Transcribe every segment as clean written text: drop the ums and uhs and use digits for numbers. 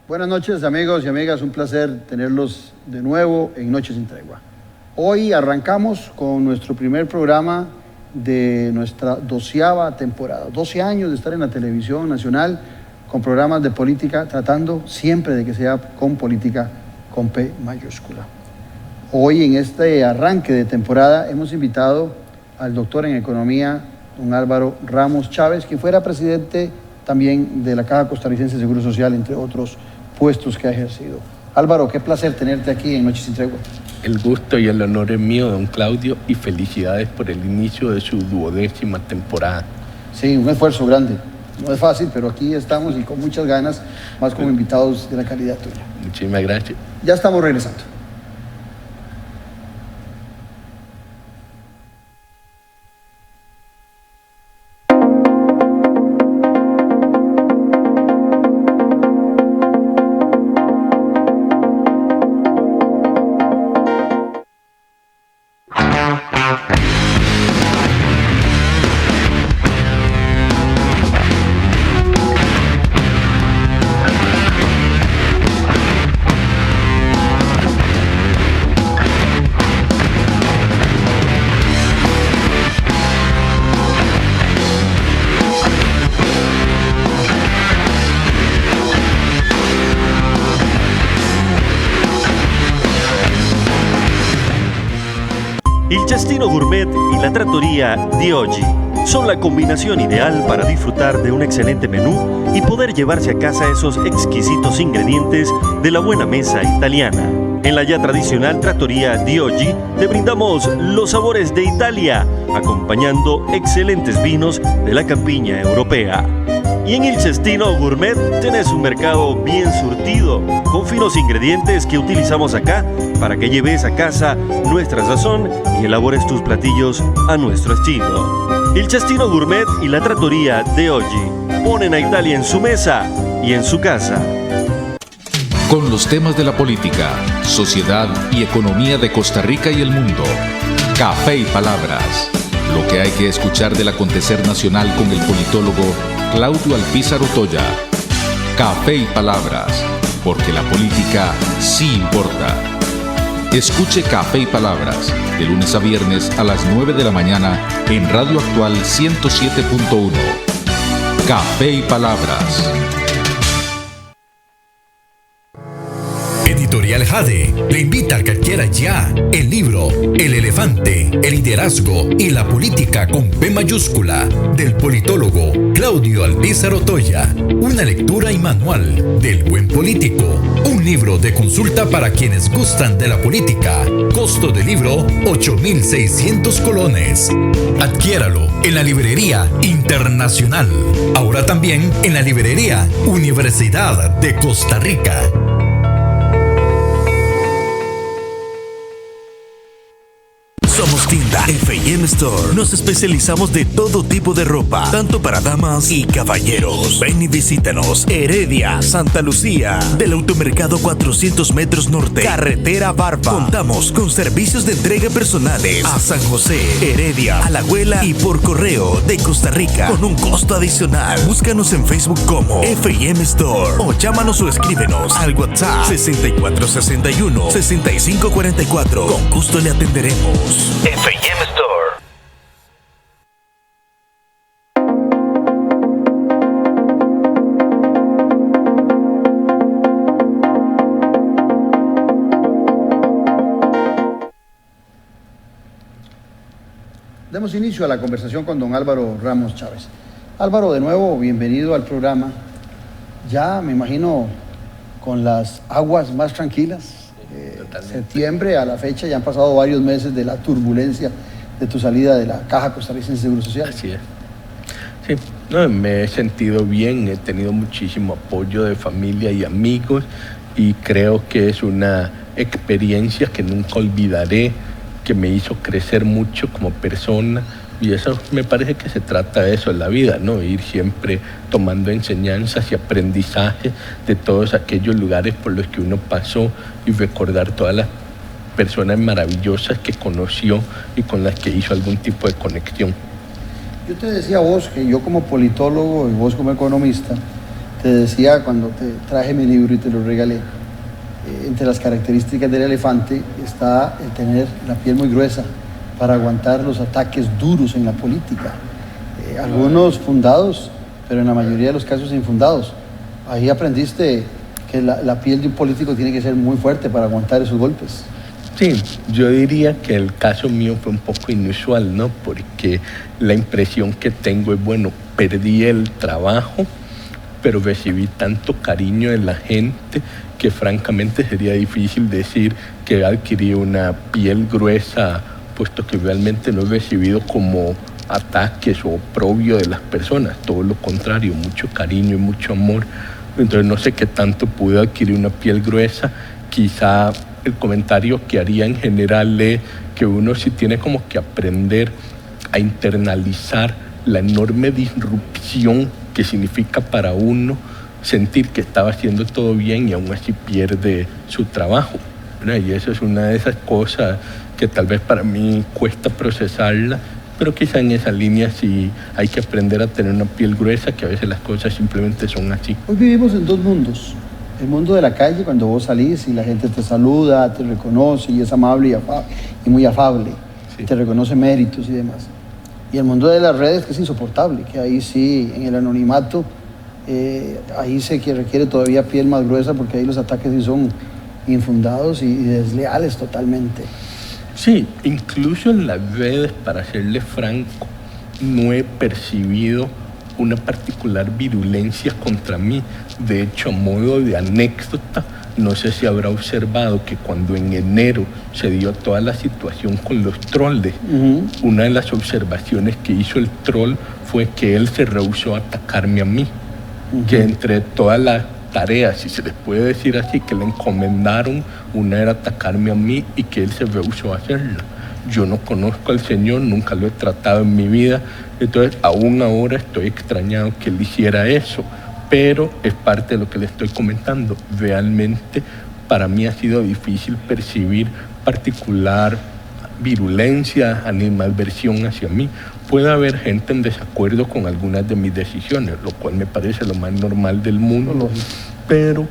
Buenas noches, amigos y amigas, un placer tenerlos de nuevo en Noches sin Tregua. Hoy arrancamos con nuestro primer programa de nuestra 12ª temporada. 12 años de estar en la televisión nacional con programas de política, tratando siempre de que sea con política con P mayúscula. Hoy en este arranque de temporada hemos invitado al doctor en economía, don Álvaro Ramos Chávez, que fuera presidente también de la Caja Costarricense de Seguro Social, entre otros puestos que ha ejercido. Álvaro, qué placer tenerte aquí en Noches sin Tregua. El gusto y el honor es mío, don Claudio, y felicidades por el inicio de su 12ª temporada. Sí, un esfuerzo grande. No es fácil, pero aquí estamos y con muchas ganas, más como invitados de la calidad tuya. Muchísimas gracias. Ya estamos regresando. Il Cestino Gourmet y la Trattoria di Oggi son la combinación ideal para disfrutar de un excelente menú y poder llevarse a casa esos exquisitos ingredientes de la buena mesa italiana. En la ya tradicional Trattoria di Oggi te brindamos los sabores de Italia, acompañando excelentes vinos de la campiña europea. Y en Il Cestino Gourmet tenés un mercado bien surtido, con finos ingredientes que utilizamos acá para que lleves a casa nuestra sazón y elabores tus platillos a nuestro estilo. Il Cestino Gourmet y la Trattoria di Oggi ponen a Italia en su mesa y en su casa. Con los temas de la política, sociedad y economía de Costa Rica y el mundo. Café y Palabras. Lo que hay que escuchar del acontecer nacional con el politólogo Claudio Alpizar Otoya. Café y Palabras, porque la política sí importa. Escuche Café y Palabras, de lunes a viernes a las 9 de la mañana en Radio Actual 107.1. Café y Palabras. Editorial Jade le invita a que adquiera ya el libro El elefante, el liderazgo y la política con P mayúscula del politólogo Claudio Alpizar Otoya. Una lectura y manual del buen político. Un libro de consulta para quienes gustan de la política. Costo del libro 8.600 colones. Adquiéralo en la librería Internacional. Ahora también en la librería Universidad de Costa Rica. Somos tienda F&M Store. Nos especializamos de todo tipo de ropa, tanto para damas y caballeros. Ven y visítanos. Heredia, Santa Lucía, del Automercado 400 metros norte, Carretera Barba. Contamos con servicios de entrega personales a San José, Heredia, Alajuela y por correo de Costa Rica, con un costo adicional. Búscanos en Facebook como F&M Store o llámanos o escríbenos al WhatsApp 6461-6544. Con gusto le atenderemos. F&M Store. Demos inicio a la conversación con don Álvaro Ramos Chávez. Álvaro, de nuevo, bienvenido al programa. Ya, me imagino, con las aguas más tranquilas. Septiembre a la fecha ya han pasado varios meses de la turbulencia de tu salida de la Caja Costarricense de Seguro Social. Así es. Sí, no, me he sentido bien, he tenido muchísimo apoyo de familia y amigos y creo que es una experiencia que nunca olvidaré, que me hizo crecer mucho como persona. Y eso me parece que se trata de eso en la vida, ¿no? Ir siempre tomando enseñanzas y aprendizaje de todos aquellos lugares por los que uno pasó y recordar todas las personas maravillosas que conoció y con las que hizo algún tipo de conexión. Yo te decía a vos que yo como politólogo y vos como economista Te decía cuando te traje mi libro y te lo regalé, entre las características del elefante está el tener la piel muy gruesa para aguantar los ataques duros en la política. Algunos fundados, pero en la mayoría de los casos infundados. Ahí aprendiste que la piel de un político tiene que ser muy fuerte para aguantar esos golpes. Sí, yo diría que el caso mío fue un poco inusual, ¿no? Porque la impresión que tengo es, bueno, perdí el trabajo, pero recibí tanto cariño de la gente que francamente sería difícil decir que adquirí una piel gruesa, puesto que realmente no he recibido como ataques o oprobio de las personas, todo lo contrario, mucho cariño y mucho amor. Entonces no sé qué tanto pude adquirir una piel gruesa. Quizá el comentario que haría en general es que uno sí tiene como que aprender a internalizar la enorme disrupción que significa para uno sentir que estaba haciendo todo bien y aún así pierde su trabajo, ¿verdad? Y eso es una de esas cosas que tal vez para mí cuesta procesarla, pero quizá en esa línea sí hay que aprender a tener una piel gruesa, que a veces las cosas simplemente son así. Hoy vivimos en dos mundos. El mundo de la calle, cuando vos salís y la gente te saluda, te reconoce y es amable y muy afable, sí. Te reconoce méritos y demás. Y el mundo de las redes, que es insoportable, que ahí sí, en el anonimato, ahí se requiere todavía piel más gruesa, porque ahí los ataques sí son infundados y desleales totalmente. Sí, incluso en las redes, para serle franco, no he percibido una particular virulencia contra mí. De hecho, a modo de anécdota, no sé si habrá observado que cuando en enero se dio toda la situación con los trolls, una de las observaciones que hizo el troll fue que él se rehusó a atacarme a mí, que entre todas las tareas, si se les puede decir así, que le encomendaron, una era atacarme a mí y que él se rehusó a hacerla. Yo no conozco al Señor, nunca lo he tratado en mi vida, entonces aún ahora estoy extrañado que él hiciera eso, pero es parte de lo que le estoy comentando. Realmente para mí ha sido difícil percibir particular virulencia, animadversión hacia mí. Puede haber gente en desacuerdo con algunas de mis decisiones, lo cual me parece lo más normal del mundo, pero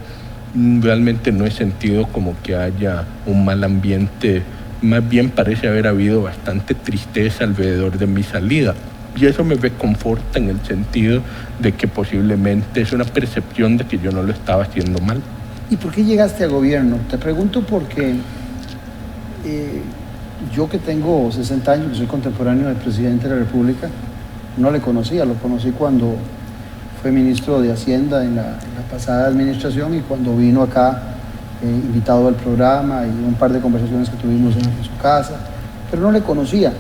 realmente no he sentido como que haya un mal ambiente. Más bien parece haber habido bastante tristeza alrededor de mi salida. Y eso me reconforta en el sentido de que posiblemente es una percepción de que yo no lo estaba haciendo mal. ¿Y por qué llegaste a gobierno? Te pregunto porque yo, que tengo 60 años, que soy contemporáneo del presidente de la República, no le conocía, lo conocí cuando fue ministro de Hacienda en la pasada administración y cuando vino acá invitado al programa y un par de conversaciones que tuvimos en su casa, pero no le conocía.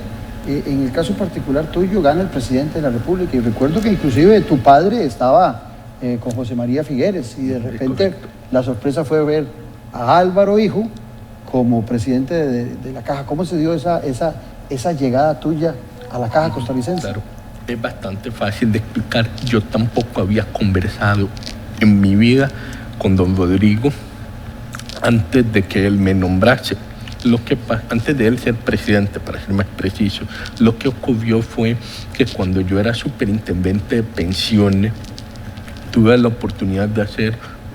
En el caso particular tuyo gana el presidente de la República y recuerdo que inclusive tu padre estaba con José María Figueres y de repente la sorpresa fue ver a Álvaro hijo como presidente de la Caja. ¿Cómo se dio esa llegada tuya a la Caja Costarricense? Claro, es bastante fácil de explicar. Yo tampoco había conversado en mi vida con don Rodrigo antes de que él me nombrase. Antes de él ser presidente, para ser más preciso, lo que ocurrió fue que cuando yo era superintendente de pensiones, tuve la oportunidad de hacer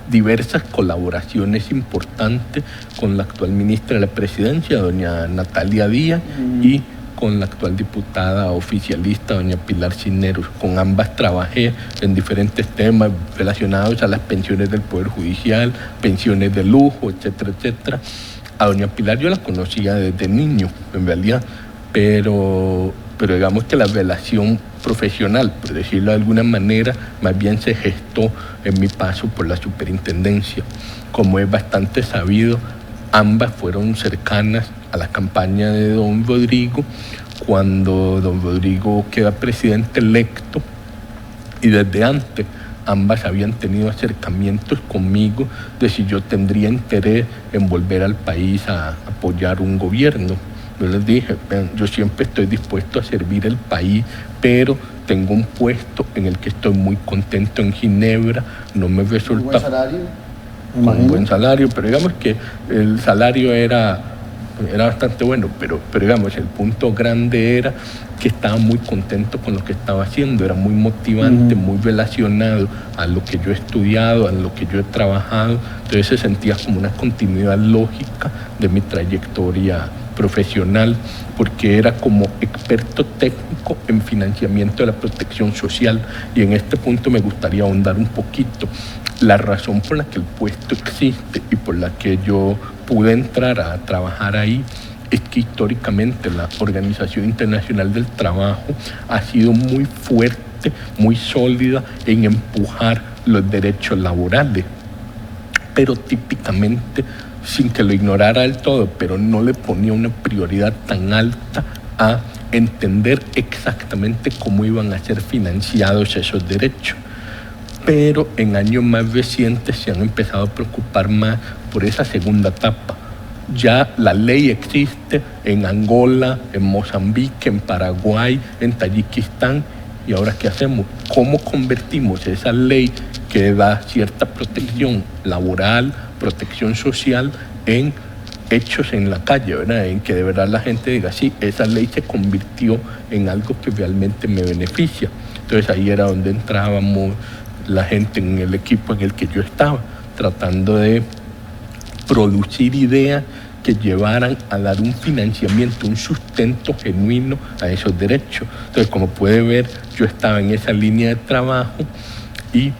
diversas colaboraciones importantes con la actual ministra de la Presidencia, doña Natalia Díaz, y con la actual diputada oficialista, doña Pilar Cisneros. Con ambas trabajé en diferentes temas relacionados a las pensiones del Poder Judicial, pensiones de lujo, etcétera, etcétera. A doña Pilar yo la conocía desde niño, en realidad, pero digamos que la relación profesional, por decirlo de alguna manera, más bien se gestó en mi paso por la superintendencia. Como es bastante sabido, ambas fueron cercanas a la campaña de don Rodrigo, cuando don Rodrigo queda presidente electo, y desde antes ambas habían tenido acercamientos conmigo de si yo tendría interés en volver al país a apoyar un gobierno. Yo les dije, yo siempre estoy dispuesto a servir el país, pero tengo un puesto en el que estoy muy contento en Ginebra, no me resulta... ¿Un buen salario? Con un buen salario, pero digamos que el salario era era bastante bueno, pero digamos, el punto grande era que estaba muy contento con lo que estaba haciendo, era muy motivante, muy relacionado a lo que yo he estudiado, a lo que yo he trabajado, entonces se sentía como una continuidad lógica de mi trayectoria profesional, porque era como experto técnico en financiamiento de la protección social, y en este punto me gustaría ahondar un poquito. La razón por la que el puesto existe y por la que yo pude entrar a trabajar ahí es que históricamente la Organización Internacional del Trabajo ha sido muy fuerte, muy sólida en empujar los derechos laborales, pero típicamente sin que lo ignorara del todo, pero no le ponía una prioridad tan alta a entender exactamente cómo iban a ser financiados esos derechos. Pero en años más recientes se han empezado a preocupar más por esa segunda etapa. Ya la ley existe en Angola, en Mozambique, en Paraguay, en Tayikistán. ¿Y ahora qué hacemos? ¿Cómo convertimos esa ley que da cierta protección laboral, protección social, en hechos en la calle, ¿verdad? En que de verdad la gente diga, sí, esa ley se convirtió en algo que realmente me beneficia? Entonces ahí era donde entrábamos la gente en el equipo en el que yo estaba, tratando de producir ideas que llevaran a dar un financiamiento, un sustento genuino a esos derechos. Entonces, como puede ver, yo estaba en esa línea de trabajo y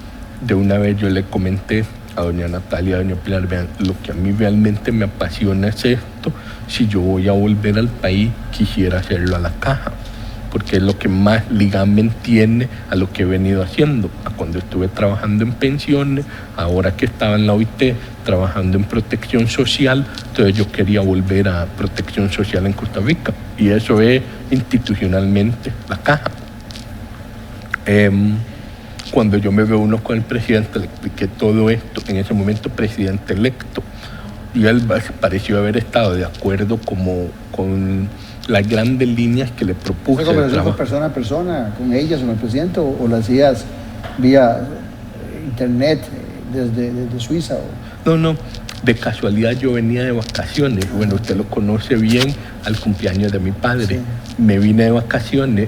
de una vez yo le comenté a doña Natalia, a doña Pilar, vean, lo que a mí realmente me apasiona es esto. Si yo voy a volver al país, quisiera hacerlo a la caja, porque es lo que más ligamen tiene a lo que he venido haciendo, a cuando estuve trabajando en pensiones, ahora que estaba en la OIT trabajando en protección social. Entonces yo quería volver a protección social en Costa Rica, y eso es institucionalmente la caja. Cuando yo me reúno con el presidente, le expliqué todo esto, en ese momento presidente electo, y él pareció haber estado de acuerdo como con las grandes líneas que le propuse. ¿Fue conversación persona a persona con ellas o con el presidente, o lo hacías vía internet desde Suiza? No, de casualidad yo venía de vacaciones, bueno, usted lo conoce bien, al cumpleaños de mi padre. Sí. Me vine de vacaciones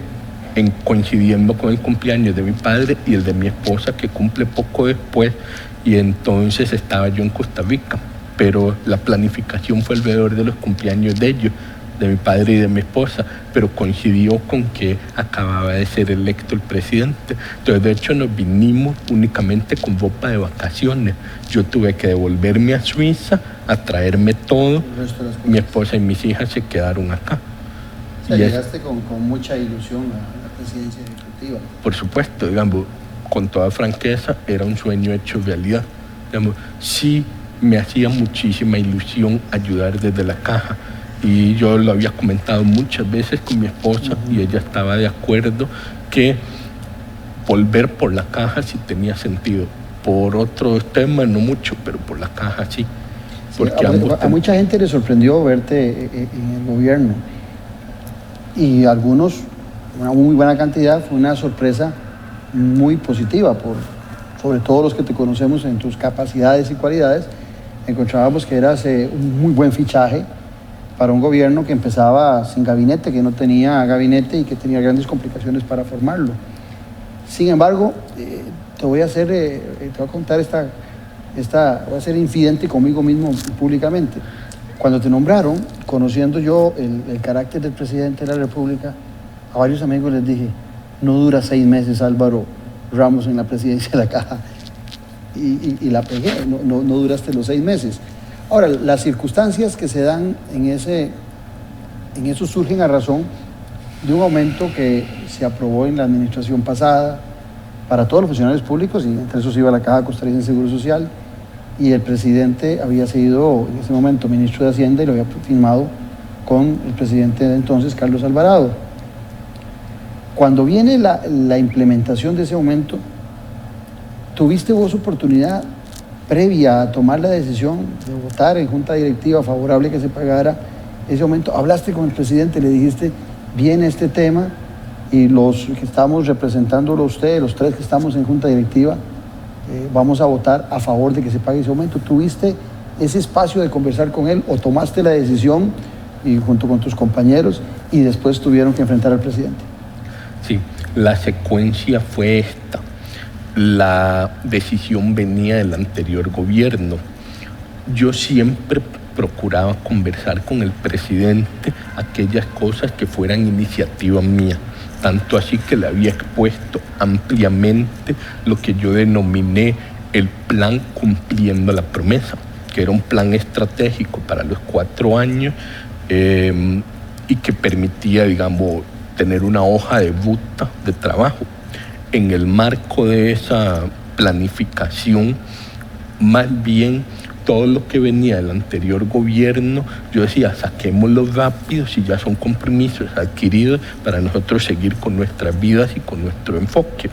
coincidiendo con el cumpleaños de mi padre y el de mi esposa, que cumple poco después, y entonces estaba yo en Costa Rica, pero la planificación fue alrededor de los cumpleaños de ellos, de mi padre y de mi esposa, pero coincidió con que acababa de ser electo el presidente. Entonces, de hecho, nos vinimos únicamente con ropa de vacaciones. Yo tuve que devolverme a Suiza, a traerme todo. Mi esposa y mis hijas se quedaron acá. O sea, llegaste con mucha ilusión a la presidencia ejecutiva. Por supuesto, digamos, con toda franqueza, era un sueño hecho realidad. Digamos, sí me hacía muchísima ilusión ayudar desde la caja. Y yo lo había comentado muchas veces con mi esposa, y ella estaba de acuerdo que volver por la caja sí tenía sentido. Por otros temas no mucho, pero por la caja sí. Porque a mucha gente le sorprendió verte en el gobierno, y algunos, una muy buena cantidad, fue una sorpresa muy positiva, sobre todo los que te conocemos en tus capacidades y cualidades. Encontrábamos que eras un muy buen fichaje para un gobierno que empezaba sin gabinete, que no tenía gabinete y que tenía grandes complicaciones para formarlo. Sin embargo, te voy a contar voy a ser infidente conmigo mismo públicamente. Cuando te nombraron, conociendo yo el carácter del presidente de la República, a varios amigos les dije, no dura 6 meses Álvaro Ramos en la presidencia de la Caja, y la pegué, no duraste los 6 meses. Ahora, las circunstancias que se dan en eso surgen a razón de un aumento que se aprobó en la administración pasada para todos los funcionarios públicos, y entre esos iba la Caja Costarricense de Seguro Social, y el presidente había sido en ese momento ministro de Hacienda y lo había firmado con el presidente de entonces, Carlos Alvarado. Cuando viene la implementación de ese aumento, ¿tuviste vos oportunidad previa a tomar la decisión de votar en junta directiva favorable que se pagara ese aumento? ¿Hablaste con el presidente, le dijiste, viene este tema, y los que estamos representándolo a usted, los 3 que estamos en junta directiva, vamos a votar a favor de que se pague ese aumento? ¿Tuviste ese espacio de conversar con él, o tomaste la decisión y junto con tus compañeros, y después tuvieron que enfrentar al presidente. Sí, la secuencia fue esta. La decisión venía del anterior gobierno. Yo siempre procuraba conversar con el presidente aquellas cosas que fueran iniciativa mía. Tanto así que le había expuesto ampliamente lo que yo denominé el plan cumpliendo la promesa, que era un plan estratégico para los 4 años y que permitía, digamos, tener una hoja de ruta de trabajo. En el marco de esa planificación, más bien todo lo que venía del anterior gobierno, yo decía, saquémoslo rápido si ya son compromisos adquiridos para nosotros seguir con nuestras vidas y con nuestro enfoque.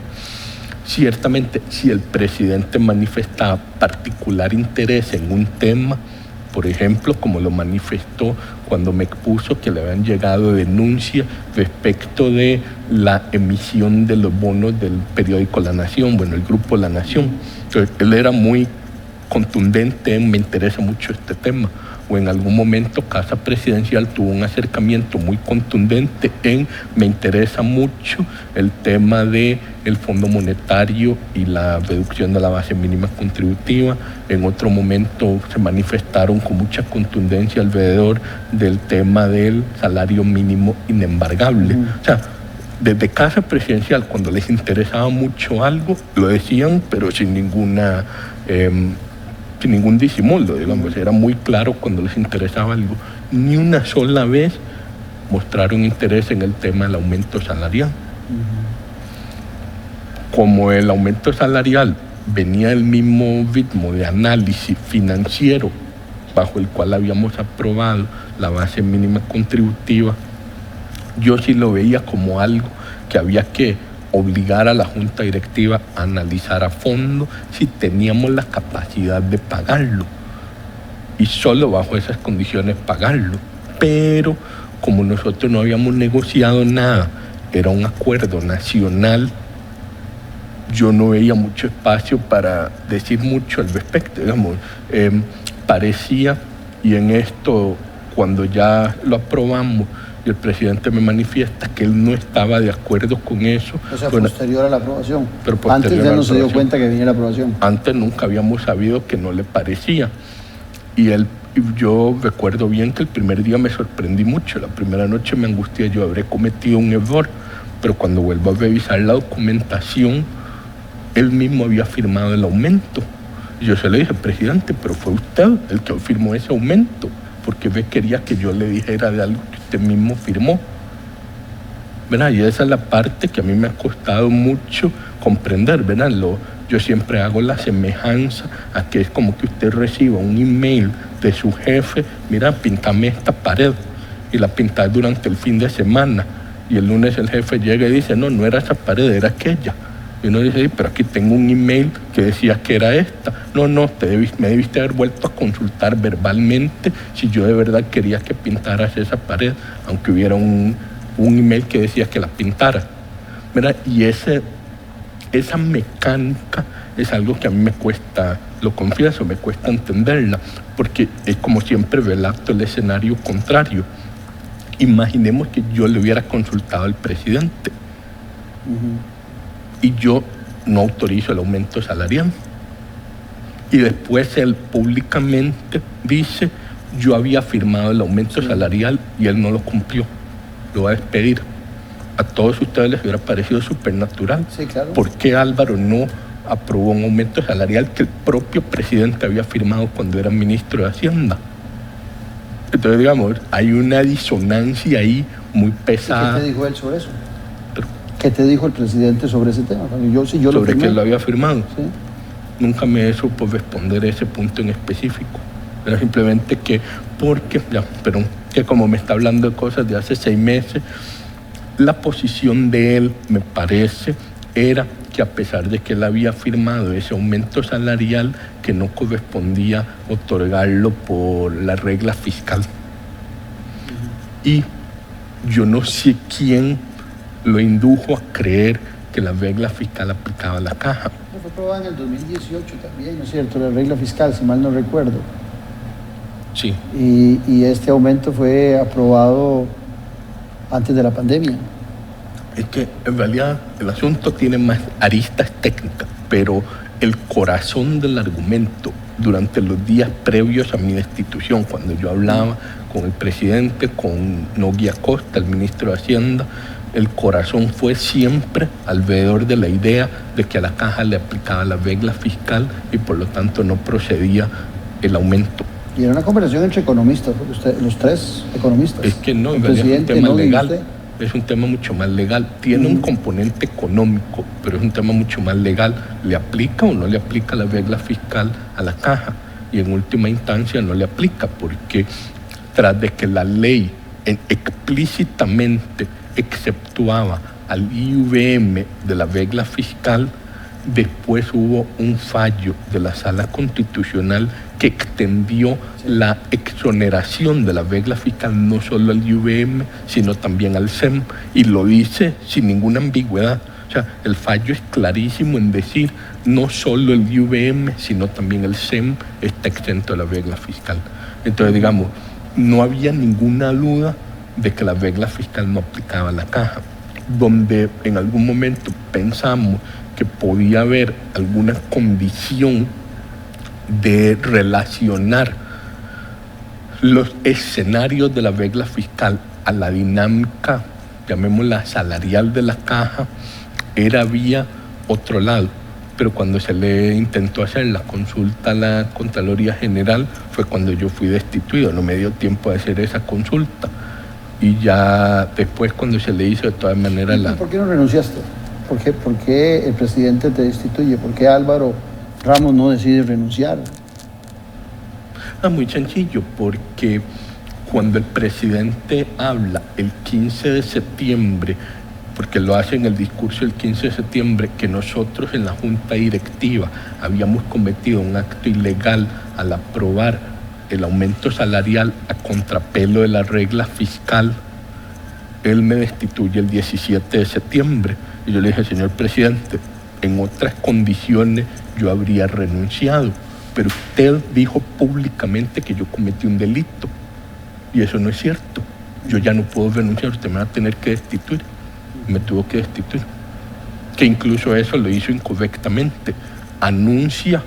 Ciertamente, si el presidente manifestaba particular interés en un tema, por ejemplo, como lo manifestó cuando me expuso que le habían llegado denuncias respecto de la emisión de los bonos del periódico La Nación, bueno, el grupo La Nación. Entonces, él era muy contundente en me interesa mucho este tema. O en algún momento Casa Presidencial tuvo un acercamiento muy contundente en me interesa mucho el tema del Fondo Monetario y la reducción de la base mínima contributiva. En otro momento se manifestaron con mucha contundencia alrededor del tema del salario mínimo inembargable. O sea, desde Casa Presidencial, cuando les interesaba mucho algo, lo decían, pero sin ningún disimulo, digamos, era muy claro cuando les interesaba algo. Ni una sola vez mostraron interés en el tema del aumento salarial. Como el aumento salarial venía del mismo ritmo de análisis financiero bajo el cual habíamos aprobado la base mínima contributiva, yo sí lo veía como algo que había que obligar a la Junta Directiva a analizar a fondo si teníamos la capacidad de pagarlo y solo bajo esas condiciones pagarlo. Pero como nosotros no habíamos negociado nada, era un acuerdo nacional, yo no veía mucho espacio para decir mucho al respecto, digamos. Parecía, y en esto cuando ya lo aprobamos, y el presidente me manifiesta que él no estaba de acuerdo con eso. O sea, posterior a la aprobación. Pero antes ya no se dio cuenta que venía la aprobación. Antes nunca habíamos sabido que no le parecía. Y yo recuerdo bien que el primer día me sorprendí mucho. La primera noche me angustié, yo habré cometido un error. Pero cuando vuelvo a revisar la documentación, él mismo había firmado el aumento. Y yo se le dije, presidente, pero fue usted el que firmó ese aumento, porque quería que yo le dijera de algo que usted mismo firmó. ¿Verdad? Y esa es la parte que a mí me ha costado mucho comprender, ¿verdad? Yo siempre hago la semejanza a que es como que usted reciba un email de su jefe, mira, píntame esta pared, y la pinta durante el fin de semana, y el lunes el jefe llega y dice, no era esa pared, era aquella. Y uno dice, pero aquí tengo un email que decía que era esta. No, me debiste haber vuelto a consultar verbalmente si yo de verdad quería que pintaras esa pared, aunque hubiera un email que decía que la pintara. ¿Verdad? Y esa mecánica es algo que a mí me cuesta, lo confieso, me cuesta entenderla, porque es como siempre relato el escenario contrario. Imaginemos que yo le hubiera consultado al presidente. Y yo no autorizo el aumento salarial. Y después él públicamente dice, yo había firmado el aumento salarial y él no lo cumplió, lo va a despedir. A todos ustedes les hubiera parecido supernatural. Sí, claro. ¿Por qué Álvaro no aprobó un aumento salarial que el propio presidente había firmado cuando era ministro de Hacienda? Entonces, digamos, hay una disonancia ahí muy pesada. ¿Qué te dijo él sobre eso? ¿Qué te dijo el presidente sobre ese tema? Yo sobre que él lo había firmado. Sí. Nunca me supo responder ese punto en específico. Era simplemente que como me está hablando de cosas de hace 6 meses, la posición de él, me parece, era que a pesar de que él había firmado ese aumento salarial, que no correspondía otorgarlo por la regla fiscal. Y yo no sé quién lo indujo a creer que la regla fiscal aplicaba a la caja. Fue aprobada en el 2018 también, ¿no es cierto? La regla fiscal, si mal no recuerdo. Sí. Y este aumento fue aprobado antes de la pandemia. Es que en realidad el asunto tiene más aristas técnicas, pero el corazón del argumento durante los días previos a mi destitución, cuando yo hablaba con el presidente, con Nogui Acosta, el ministro de Hacienda, el corazón fue siempre alrededor de la idea de que a la caja le aplicaba la regla fiscal y por lo tanto no procedía el aumento. Y era una conversación entre economistas, los tres economistas. Es que no, el en realidad es un presidente, tema Nogui, legal. usted. Es un tema mucho más legal. Tiene un componente económico, pero es un tema mucho más legal. ¿Le aplica o no le aplica la regla fiscal a la caja? Y en última instancia no le aplica, porque tras de que la ley explícitamente exceptuaba al IVM de la regla fiscal, después hubo un fallo de la Sala Constitucional que extendió la exoneración de la regla fiscal no solo al IVM, sino también al SEM, y lo dice sin ninguna ambigüedad. O sea, el fallo es clarísimo en decir no solo el IVM, sino también el SEM está exento de la regla fiscal. Entonces, digamos, no había ninguna duda de que la regla fiscal no aplicaba a la caja. Donde en algún momento pensamos que podía haber alguna condición de relacionar los escenarios de la regla fiscal a la dinámica, llamémosla salarial de la caja, era vía otro lado. Pero cuando se le intentó hacer la consulta a la Contraloría General fue cuando yo fui destituido, no me dio tiempo de hacer esa consulta. Y ya después cuando se le hizo de todas maneras la... ¿Por qué no renunciaste? ¿Por qué el presidente te destituye? ¿Por qué Álvaro Ramos no decide renunciar? Muy sencillo, porque cuando el presidente habla el 15 de septiembre, porque lo hace en el discurso el 15 de septiembre, que nosotros en la Junta Directiva habíamos cometido un acto ilegal al aprobar el aumento salarial a contrapelo de la regla fiscal, él me destituye el 17 de septiembre. Y yo le dije, señor presidente, en otras condiciones yo habría renunciado, pero usted dijo públicamente que yo cometí un delito, y eso no es cierto. Yo ya no puedo renunciar, usted me va a tener que destituir. Me tuvo que destituir. Que incluso eso lo hizo incorrectamente. Anuncia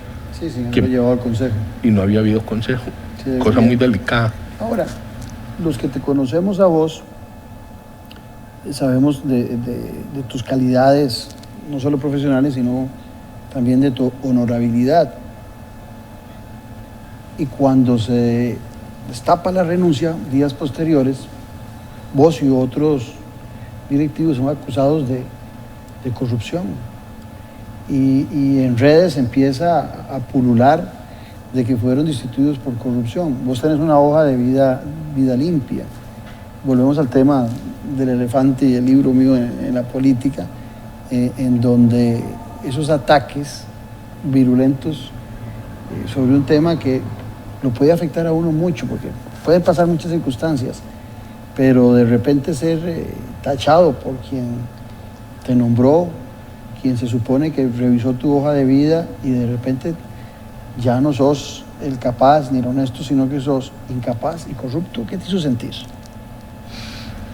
que lo llevó al consejo. Y no había habido consejo. Sí, cosa muy delicada. Ahora, los que te conocemos a vos, sabemos de tus calidades, no solo profesionales, sino también de tu honorabilidad. Y cuando se destapa la renuncia, días posteriores, vos y otros directivos son acusados de corrupción. Y en redes empieza a pulular de que fueron destituidos por corrupción. Vos tenés una hoja de vida limpia. Volvemos al tema del elefante y el libro mío en la política, en donde esos ataques virulentos sobre un tema que lo puede afectar a uno mucho, porque pueden pasar muchas circunstancias, pero de repente ser tachado por quien te nombró, quien se supone que revisó tu hoja de vida, y de repente ya no sos el capaz ni el honesto, sino que sos incapaz y corrupto. ¿Qué te hizo sentir?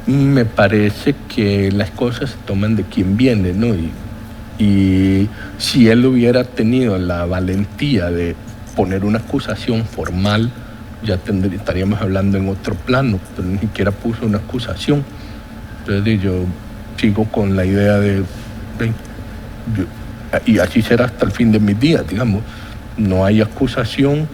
Me parece que las cosas se toman de quien viene, ¿no? Y si él hubiera tenido la valentía de poner una acusación formal, ya estaríamos hablando en otro plano, pero ni siquiera puso una acusación. Entonces yo sigo con la idea y así será hasta el fin de mis días, digamos. No hay acusación,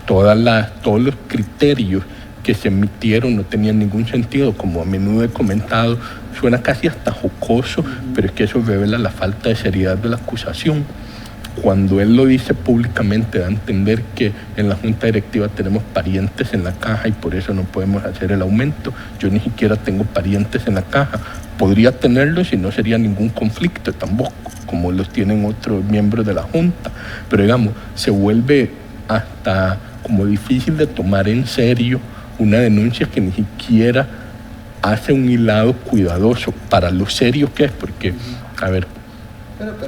todos los criterios que se emitieron no tenían ningún sentido, como a menudo he comentado, suena casi hasta jocoso, pero es que eso revela la falta de seriedad de la acusación. Cuando él lo dice públicamente, da a entender que en la Junta Directiva tenemos parientes en la caja y por eso no podemos hacer el aumento. Yo ni siquiera tengo parientes en la caja. Podría tenerlos y no sería ningún conflicto tampoco, como los tienen otros miembros de la Junta. Pero digamos, se vuelve hasta como difícil de tomar en serio una denuncia que ni siquiera hace un hilado cuidadoso para lo serio que es, porque, a ver,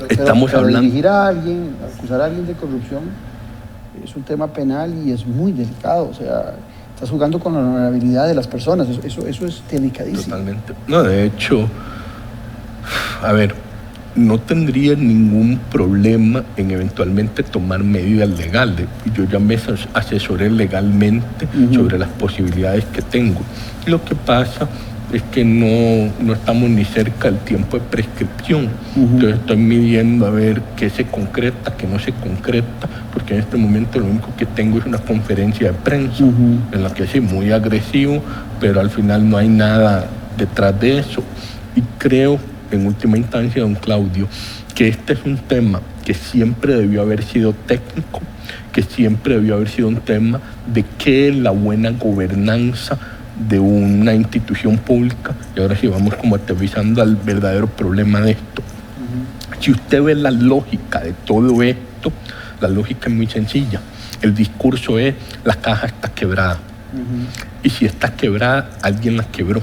estamos hablando... Dirigir a alguien, acusar a alguien de corrupción, es un tema penal y es muy delicado, o sea, estás jugando con la honorabilidad de las personas, eso es delicadísimo. Totalmente. No, de hecho, a ver, no tendría ningún problema en eventualmente tomar medidas legales. Yo ya me asesoré legalmente sobre las posibilidades que tengo. Lo que pasa es que no estamos ni cerca del tiempo de prescripción. Entonces estoy midiendo a ver qué se concreta, qué no se concreta, porque en este momento lo único que tengo es una conferencia de prensa, en la que sí, muy agresivo, pero al final no hay nada detrás de eso. Y creo, en última instancia, don Claudio, que este es un tema que siempre debió haber sido técnico, que siempre debió haber sido un tema de qué es la buena gobernanza de una institución pública, y ahora sí vamos como aterrizando al verdadero problema de esto. Si usted ve la lógica de todo esto, la lógica es muy sencilla. El discurso es, la caja está quebrada. Y si está quebrada, alguien la quebró.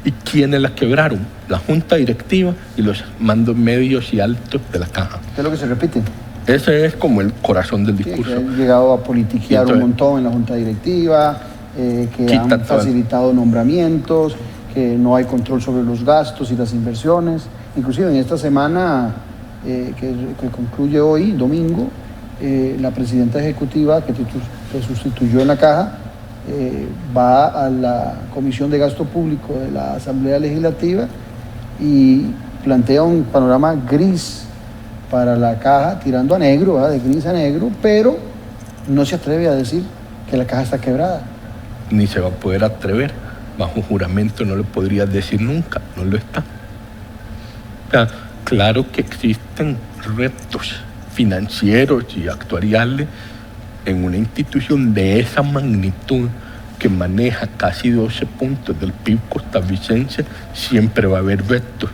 ¿Y quiénes la quebraron? La junta directiva y los mandos medios y altos de la caja. ¿Qué es lo que se repite? Ese es como el corazón del discurso. Que han llegado a politiquear entonces, un montón en la junta directiva, que han facilitado nombramientos, que no hay control sobre los gastos y las inversiones. Inclusive en esta semana que concluye hoy, domingo, la presidenta ejecutiva que sustituyó en la caja va a la Comisión de Gasto Público de la Asamblea Legislativa y plantea un panorama gris para la caja, tirando a negro, ¿verdad? De gris a negro, pero no se atreve a decir que la caja está quebrada. Ni se va a poder atrever. Bajo juramento no lo podría decir nunca, no lo está. O sea, claro que existen retos financieros y actuariales en una institución de esa magnitud que maneja casi 12 puntos del PIB costarricense, siempre va a haber retos.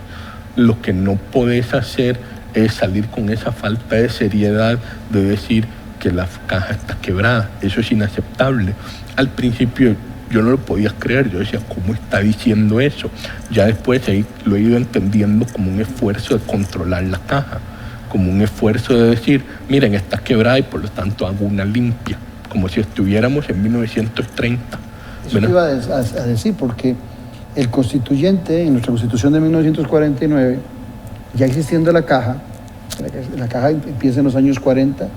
Lo que no podés hacer es salir con esa falta de seriedad de decir que la caja está quebrada. Eso es inaceptable. Al principio yo no lo podía creer, yo decía, ¿cómo está diciendo eso? Ya después lo he ido entendiendo como un esfuerzo de controlar la caja, como un esfuerzo de decir, miren, está quebrada y por lo tanto hago una limpia, como si estuviéramos en 1930. Eso te iba a decir, porque el constituyente, en nuestra Constitución de 1949, ya existiendo la caja empieza en los años 40,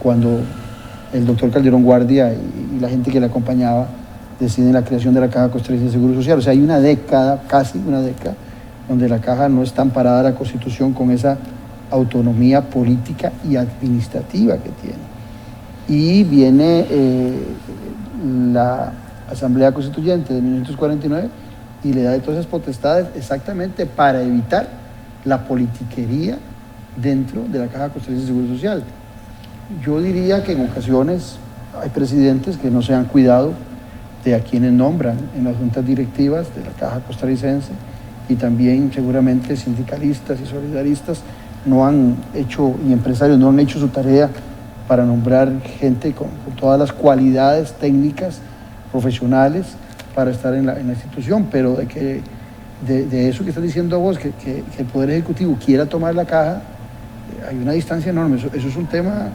cuando el doctor Calderón Guardia y la gente que le acompañaba deciden la creación de la Caja Costarricense de Seguro Social. O sea, hay una década, casi una década, donde la caja no está amparada a la Constitución con esa autonomía política y administrativa que tiene. Y viene la Asamblea Constituyente de 1949 y le da de todas esas potestades exactamente para evitar la politiquería dentro de la Caja Costarricense de Seguro Social. Yo diría que en ocasiones hay presidentes que no se han cuidado de a quienes nombran en las juntas directivas de la Caja Costarricense, y también seguramente sindicalistas y solidaristas no han hecho, y empresarios no han hecho su tarea para nombrar gente con todas las cualidades técnicas, profesionales, para estar en la institución. Pero de eso que estás diciendo vos, que el Poder Ejecutivo quiera tomar la caja, hay una distancia enorme. Eso es un tema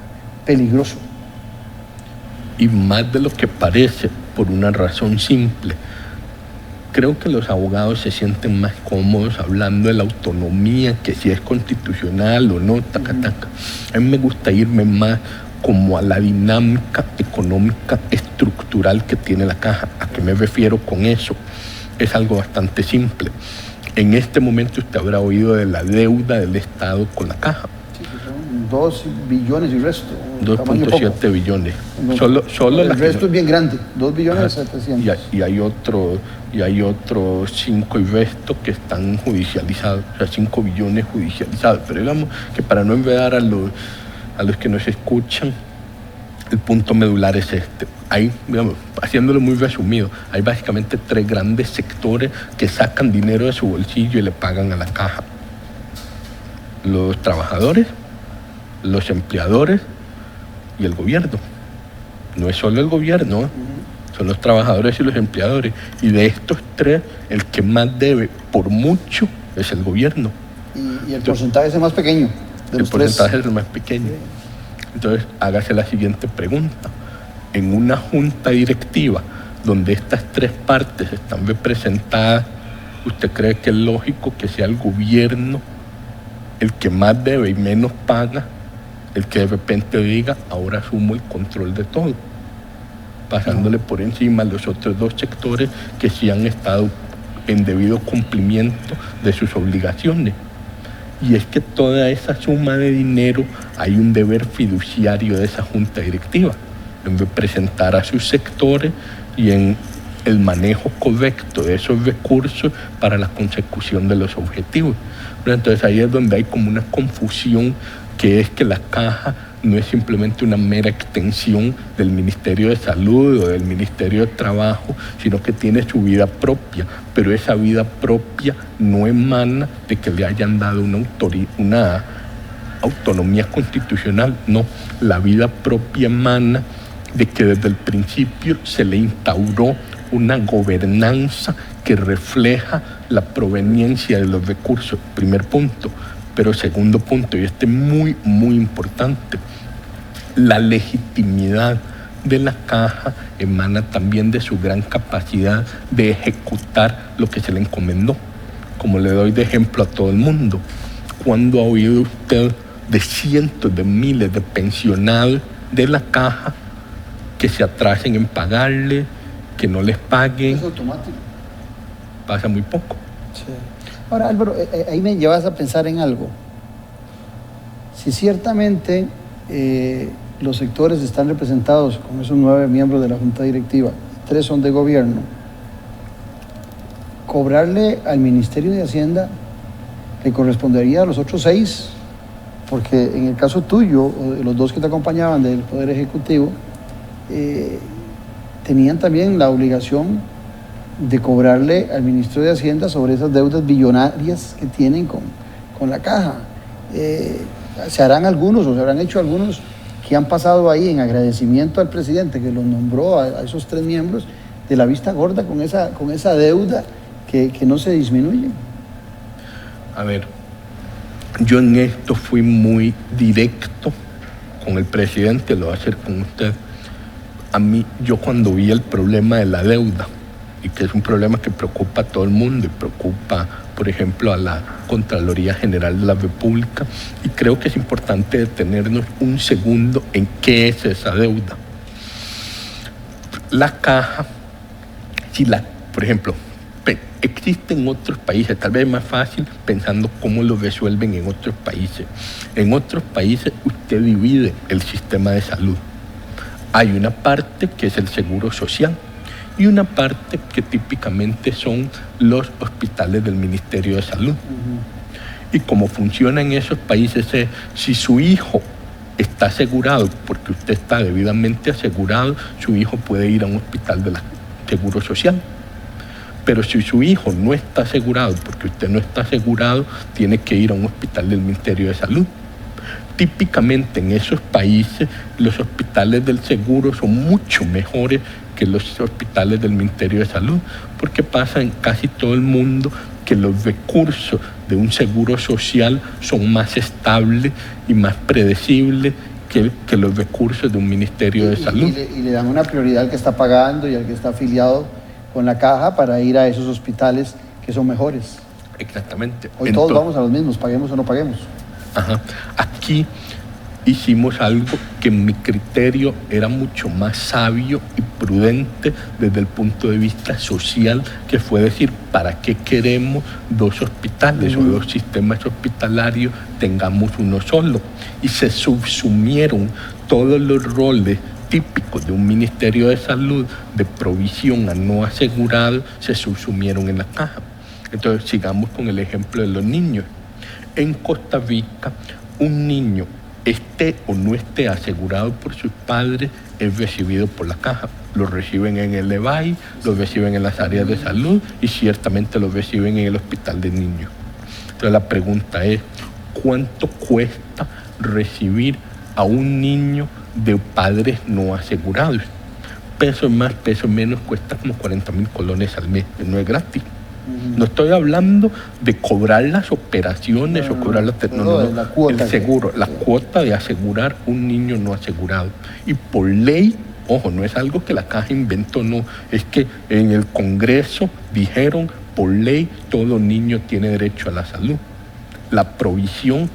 peligroso. Y más de lo que parece, por una razón simple. Creo que los abogados se sienten más cómodos hablando de la autonomía, que si es constitucional o no, taca. A mí me gusta irme más como a la dinámica económica estructural que tiene la caja. ¿A qué me refiero con eso? Es algo bastante simple. En este momento usted habrá oído de la deuda del Estado con la caja. Sí, son 2 billones y resto. 2.7 billones. Solo el resto es bien grande, 2 billones 700. Y hay otros 5 y resto que están judicializados, o sea, 5 billones judicializados. Pero digamos que para no enredar a los que nos escuchan, el punto medular es este. Hay, digamos, haciéndolo muy resumido, hay básicamente 3 grandes sectores que sacan dinero de su bolsillo y le pagan a la caja. Los trabajadores, los empleadores y el gobierno. No es solo el gobierno, son los trabajadores y los empleadores. Y de estos 3, el que más debe por mucho es el gobierno. Y el porcentaje es el más pequeño. El porcentaje es el más pequeño. Entonces, hágase la siguiente pregunta. En una junta directiva donde estas tres partes están representadas, ¿usted cree que es lógico que sea el gobierno el que más debe y menos paga, el que de repente diga, ahora asumo el control de todo, pasándole por encima a los otros dos sectores que sí han estado en debido cumplimiento de sus obligaciones? Y es que toda esa suma de dinero hay un deber fiduciario de esa junta directiva, en representar a sus sectores y en el manejo correcto de esos recursos para la consecución de los objetivos. Pero entonces ahí es donde hay como una confusión, que es que la caja no es simplemente una mera extensión del Ministerio de Salud o del Ministerio de Trabajo, sino que tiene su vida propia, pero esa vida propia no emana de que le hayan dado una autonomía constitucional, no, la vida propia emana de que desde el principio se le instauró una gobernanza que refleja la proveniencia de los recursos, primer punto. Pero segundo punto, y este es muy, muy importante, la legitimidad de la caja emana también de su gran capacidad de ejecutar lo que se le encomendó. Como le doy de ejemplo a todo el mundo, ¿cuándo ha oído usted de cientos de miles de pensionados de la caja que se atrasen en pagarle, que no les paguen? Es automático. Pasa muy poco. Sí. Ahora, Álvaro, ahí me llevas a pensar en algo. Si ciertamente los sectores están representados con esos 9 miembros de la Junta Directiva, 3 son de gobierno, cobrarle al Ministerio de Hacienda le correspondería a los otros 6, porque en el caso tuyo, o de los 2 que te acompañaban del Poder Ejecutivo, tenían también la obligación de cobrarle al Ministerio de Hacienda sobre esas deudas billonarias que tienen con la caja. Se harán algunos, o se habrán hecho algunos que han pasado ahí en agradecimiento al presidente que los nombró a esos 3 miembros, de la vista gorda con esa deuda que no se disminuye. A ver, yo en esto fui muy directo con el presidente, lo voy a hacer con usted. A mí, yo cuando vi el problema de la deuda, y que es un problema que preocupa a todo el mundo y preocupa, por ejemplo, a la Contraloría General de la República, y creo que es importante detenernos un segundo en qué es esa deuda. La caja, por ejemplo, existe en otros países, tal vez es más fácil pensando cómo lo resuelven en otros países. En otros países usted divide el sistema de salud. Hay una parte que es el seguro social y una parte que típicamente son los hospitales del Ministerio de Salud. Y como funciona en esos países es, si su hijo está asegurado, porque usted está debidamente asegurado, su hijo puede ir a un hospital del Seguro Social. Pero si su hijo no está asegurado, porque usted no está asegurado, tiene que ir a un hospital del Ministerio de Salud. Típicamente en esos países los hospitales del seguro son mucho mejores que los hospitales del Ministerio de Salud, porque pasa en casi todo el mundo que los recursos de un seguro social son más estables y más predecibles que los recursos de un Ministerio de Salud. Y le dan una prioridad al que está pagando y al que está afiliado con la caja para ir a esos hospitales que son mejores. Exactamente. Hoy todos vamos a los mismos, paguemos o no paguemos. Ajá. Aquí hicimos algo que en mi criterio era mucho más sabio y prudente desde el punto de vista social, que fue decir, ¿para qué queremos 2 hospitales o 2 sistemas hospitalarios? Tengamos uno solo. Y se subsumieron todos los roles típicos de un Ministerio de Salud de provisión a no asegurado, se subsumieron en la caja. Entonces sigamos con el ejemplo de los niños. En Costa Rica, un niño esté o no esté asegurado por sus padres, es recibido por la caja. Lo reciben en el EBAI, lo reciben en las áreas de salud y ciertamente lo reciben en el hospital de niños. Entonces la pregunta es, ¿cuánto cuesta recibir a un niño de padres no asegurados? Peso más, peso menos, cuesta como 40,000 colones al mes, no es gratis. No estoy hablando de cobrar las operaciones o cobrar las... La cuota. El seguro, la cuota de asegurar un niño no asegurado. Y por ley, ojo, no es algo que la Caja inventó, no. Es que en el Congreso dijeron, por ley, todo niño tiene derecho a la salud. La provisión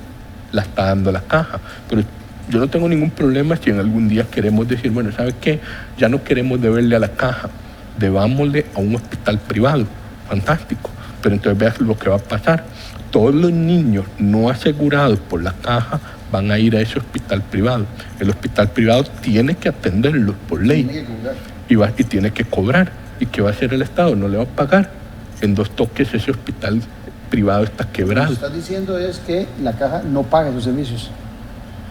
la está dando la Caja. Pero yo no tengo ningún problema si en algún día queremos decir, bueno, ¿sabe qué? Ya no queremos deberle a la Caja, debámosle a un hospital privado. Fantástico, pero entonces veas lo que va a pasar. Todos los niños no asegurados por la Caja van a ir a ese hospital privado. El hospital privado tiene que atenderlos por ley y tiene que cobrar. ¿Y qué va a hacer el Estado? No le va a pagar. En 2 toques ese hospital privado está quebrado. Lo que estás diciendo es que la Caja no paga esos servicios.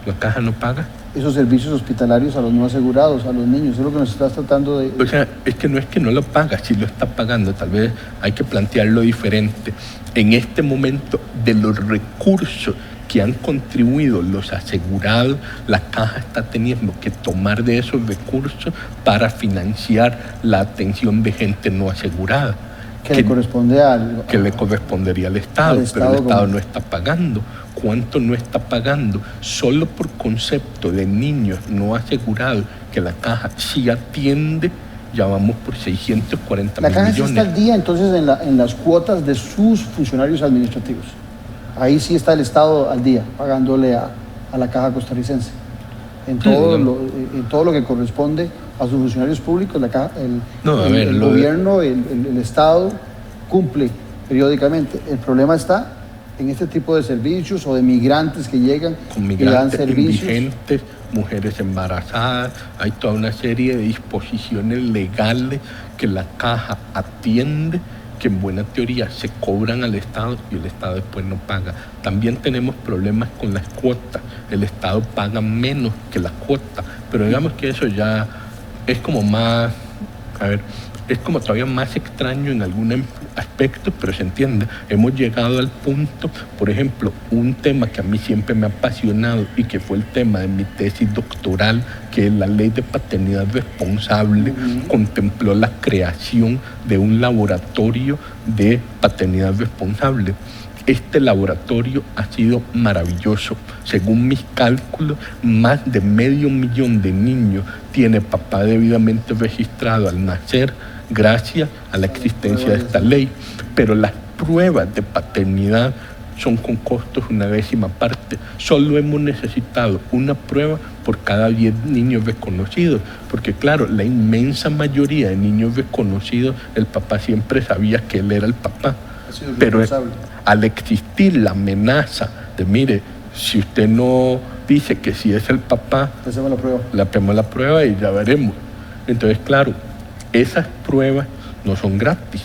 ¿La Caja no paga? Esos servicios hospitalarios a los no asegurados, a los niños, eso es lo que nos estás tratando de... O sea, es que no es que no lo paga, si lo está pagando, tal vez hay que plantearlo diferente. En este momento, de los recursos que han contribuido los asegurados, la Caja está teniendo que tomar de esos recursos para financiar la atención de gente no asegurada. Que le corresponde que le correspondería al Estado, pero el Estado no está pagando. ¿Cuánto no está pagando? Solo por concepto de niños no asegurados, que la Caja sí atiende, ya vamos por 640 millones. La Caja millones. sí está al día entonces en las cuotas de sus funcionarios administrativos. Ahí sí está el Estado al día, pagándole a la Caja costarricense. En todo lo que corresponde a sus funcionarios públicos, la Caja, el gobierno, el Estado cumple periódicamente. El problema está en este tipo de servicios o de migrantes que llegan y dan servicios. Indigentes, mujeres embarazadas, hay toda una serie de disposiciones legales que la Caja atiende, que en buena teoría se cobran al Estado y el Estado después no paga. También tenemos problemas con las cuotas, el Estado paga menos que la cuota, pero digamos que eso ya es como más, es como todavía más extraño en algún aspecto, pero se entiende. Hemos llegado al punto, por ejemplo, un tema que a mí siempre me ha apasionado y que fue el tema de mi tesis doctoral, que es la ley de paternidad responsable, contempló la creación de un laboratorio de paternidad responsable. Este laboratorio ha sido maravilloso. Según mis cálculos, más de 500,000 de niños tiene papá debidamente registrado al nacer gracias a la existencia de esta ley. Pero las pruebas de paternidad son con costos una 10ª parte. Solo hemos necesitado una prueba por cada 10 niños reconocidos, porque claro, la inmensa mayoría de niños reconocidos, el papá siempre sabía que él era el papá. Pero al existir la amenaza de, mire, si usted no dice que sí es el papá, le hacemos la prueba y ya veremos. Entonces, claro, esas pruebas no son gratis.